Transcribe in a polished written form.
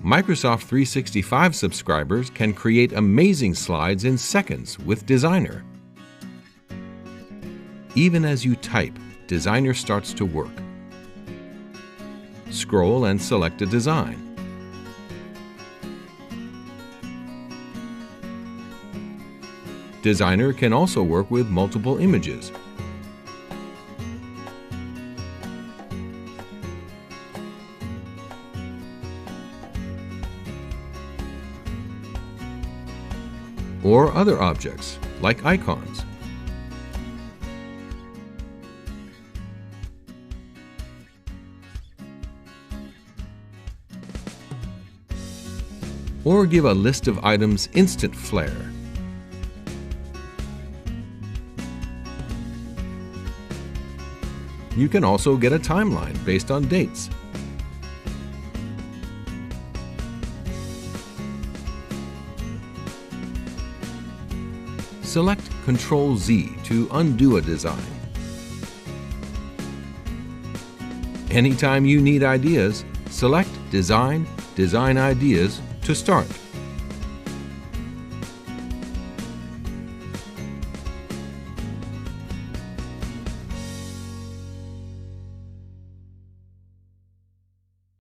Microsoft 365 subscribers can create amazing slides in seconds with Desainer. Even as you type, Desainer starts to work. Scroll and select a design. Desainer can also work with multiple images. Or other objects, like icons. Or give a list of items instant flair. You can also get a timeline based on dates. Select Ctrl-Z to undo a design. Anytime you need ideas, select Design, Design Ideas to start.